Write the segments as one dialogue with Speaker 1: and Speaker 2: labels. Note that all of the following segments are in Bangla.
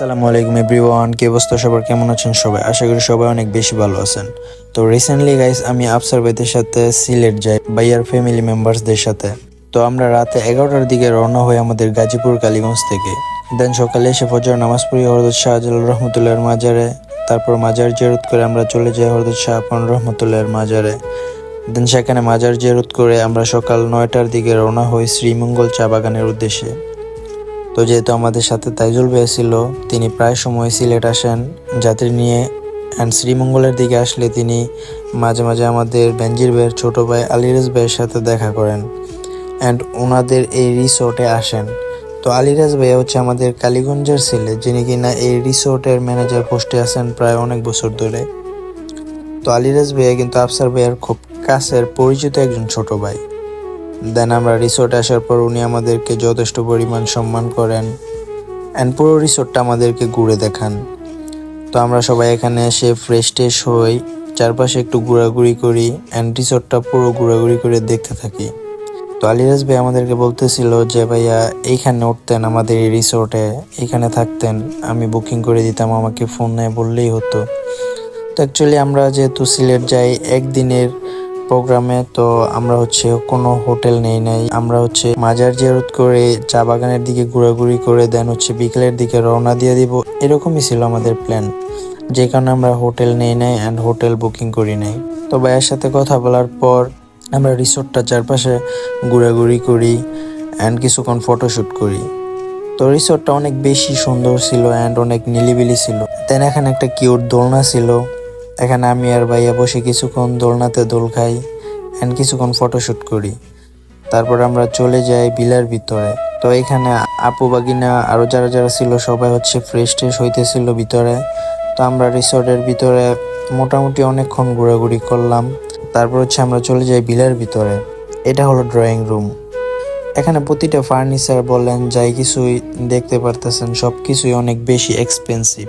Speaker 1: আসসালামু আলাইকুম এভরিওয়ান, কি অবস্থা সবার, কেমন আছেন সবাই? আশা করি সবাই অনেক বেশি ভালো আছেন। তো রিসেন্টলি গাইস আমি আফসার ভাইদের সাথে সিলেট যাই ভাইয়ার ফ্যামিলি মেম্বার্সদের সাথে। তো আমরা রাতে 11টার দিকে রওনা হই আমাদের গাজীপুর কালীগঞ্জ থেকে। দেন সকালে এসে ফজর নামাজ পড়ি হযরত শাহজালাল রহমতুল্লাহর মাজারে। তারপর মাজার জিয়ারত করে আমরা চলে যাই হযরত শাহ আফন রহমতুল্লাহর মাজারে। দেন সেখানে মাজার জিয়ারত করে আমরা সকাল 9টার দিকে রওনা হই শ্রীমঙ্গল চা বাগানের উদ্দেশ্যে। তো যেহেতু আমাদের সাথে তাইজুল ভাই ছিল, তিনি প্রায় সময় সিলেট আসেন যাত্রী নিয়ে, অ্যান্ড শ্রীমঙ্গলের দিকে আসলে তিনি মাঝে মাঝে আমাদের বেনজির ভাইয়ের ছোট ভাই আলিরাজ ভাইয়ের সাথে দেখা করেন অ্যান্ড ওনাদের এই রিসোর্টে আসেন। তো আলিরাজ ভাইয়া হচ্ছে আমাদের কালীগঞ্জের ছেলে, যিনি কিনা এই রিসোর্টের ম্যানেজার পোস্টে আছেন প্রায় অনেক বছর ধরে। তো আলিরাজ ভাইয়া কিন্তু আফসার ভাইয়ার খুব কাছের পরিচিত একজন ছোট ভাই। দেন আমরা রিসোর্টে আসার পর উনি আমাদেরকে যথেষ্ট পরিমাণ সম্মান করেন অ্যান্ড পুরো রিসোর্টটা আমাদেরকে ঘুরে দেখান। তো আমরা সবাই এখানে এসে ফ্রেশ ট্রেশ হই, চারপাশে একটু ঘোরাঘুরি করি অ্যান্ড রিসোর্টটা পুরো ঘোরাঘুরি করে দেখতে থাকি। তো আলিরাজ ভাই আমাদেরকে বলতেছিল যে ভাইয়া এইখানে উঠতেন আমাদের এই রিসোর্টে, এইখানে থাকতেন, আমি বুকিং করে দিতাম, আমাকে ফোনে বললেই হতো। তো অ্যাকচুয়ালি আমরা যেহেতু সিলেট যাই একদিনের প্রোগ্রামে, তো আমরা হচ্ছে কোনো হোটেল নেই নাই, আমরা হচ্ছে মাজার জিয়ারত করে চা বাগানের দিকে ঘোরাঘুরি করে দেন হচ্ছে বিকেলের দিকে রওনা দিয়ে দিব, এরকমই ছিল আমাদের প্ল্যান। যে কারণে আমরা হোটেল নেই নাই অ্যান্ড হোটেল বুকিং করি নাই। তো ভাইয়ের সাথে কথা বলার পর আমরা রিসোর্টটা চারপাশে ঘোরাঘুরি করি অ্যান্ড কিছুক্ষণ ফটোশ্যুট করি। তো রিসোর্টটা অনেক বেশি সুন্দর ছিল অ্যান্ড অনেক নিলিবিলি ছিল। দেন এখানে একটা কিউট দোলনা ছিল, এখানে আমি আর ভাইয়া বসে কিছুক্ষণ দোলনাতে দোল খাই অ্যান্ড কিছুক্ষণ ফটোশ্যুট করি। তারপর আমরা চলে যাই বিলের ভিতরে। তো এখানে আপু বাগিনা আরও যারা যারা ছিল সবাই হচ্ছে ফ্রেশ ট্রেশ হইতেছিল ভিতরে। তো আমরা রিসোর্টের ভিতরে মোটামুটি অনেকক্ষণ ঘোরাঘুরি করলাম। তারপর হচ্ছে আমরা চলে যাই বিলের ভিতরে। এটা হলো ড্রয়িং রুম। এখানে প্রতিটা ফার্নিচার বলেন যাই কিছুই দেখতে পারতেছেন সব কিছুই অনেক বেশি এক্সপেন্সিভ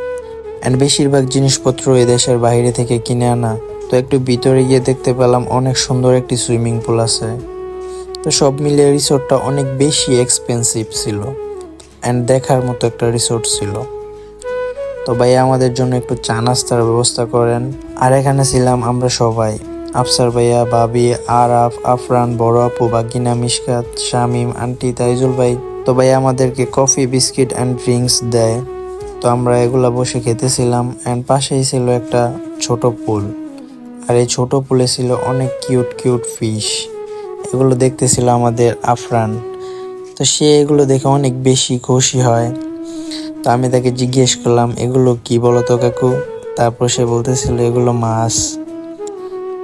Speaker 1: অ্যান্ড বেশিরভাগ জিনিসপত্র এই দেশের বাইরে থেকে কিনে আনা। তো একটু ভিতরে গিয়ে দেখতে পেলাম অনেক সুন্দর একটি সুইমিং পুল আছে। তো সব মিলিয়ে রিসোর্টটা অনেক বেশি এক্সপেন্সিভ ছিল অ্যান্ড দেখার মতো একটা রিসোর্ট ছিল। তো ভাইয়া আমাদের জন্য একটু চা নাস্তার ব্যবস্থা করেন। আর এখানে ছিলাম আমরা সবাই, আফসার ভাইয়া, ভাবি, আরাফ, আফরান, বড় আপু, বাগিনা, মিশকাত, শামিম, আন্টি, তাইজুল ভাই। তো ভাইয়া আমাদেরকে কফি, বিস্কিট অ্যান্ড ড্রিঙ্কস দেয়। তো আমরা এগুলা বসে খেতেছিলাম অ্যান্ড পাশেই ছিল একটা ছোট পুল। আর এই ছোট পুলে ছিল অনেক কিউট কিউট ফিশ। এগুলো দেখতেছিল আমাদের আফরান। তো সে এগুলো দেখে অনেক বেশি খুশি হয়। তো আমি তাকে জিজ্ঞেস করলাম এগুলো কি বলতো কাকু? তারপর সে বলতেছিল এগুলো মাছ।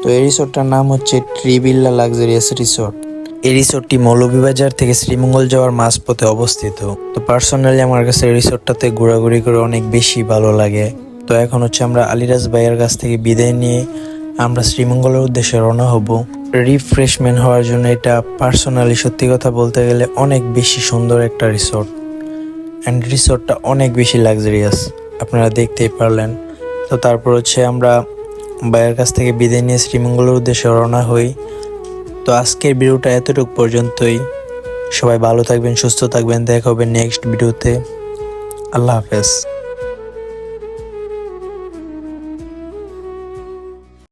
Speaker 1: তো এই রিসোর্টটার নাম হচ্ছে ট্রিবিল্লা লাক্সারিয়াস রিসোর্ট। এই রিসোর্টটি মৌলভীবাজার থেকে শ্রীমঙ্গল যাওয়ার মাঝপথে অবস্থিত। তো পার্সোনালি আমার কাছে এই রিসোর্টটাতে ঘোরাঘুরি করে অনেক বেশি ভালো লাগে। তো এখন হচ্ছে আমরা আলিরাজ ভাইয়ের কাছ থেকে বিদায় নিয়ে আমরা শ্রীমঙ্গলের উদ্দেশ্যে রওনা হব রিফ্রেশমেন্ট হওয়ার জন্য। এটা পার্সোনালি সত্যি কথা বলতে গেলে অনেক বেশি সুন্দর একটা রিসোর্ট অ্যান্ড রিসোর্টটা অনেক বেশি লাক্সারিয়াস, আপনারা দেখতেই পারলেন। তো তারপর হচ্ছে আমরা ভাইয়ের কাছ থেকে বিদায় নিয়ে শ্রীমঙ্গলের উদ্দেশ্যে রওনা হই। তো আজকের ভিডিওটা এতটুকু পর্যন্তই। সবাই ভালো থাকবেন, সুস্থ থাকবেন, দেখা হবে নেক্সট ভিডিওতে। আল্লাহ হাফেজ।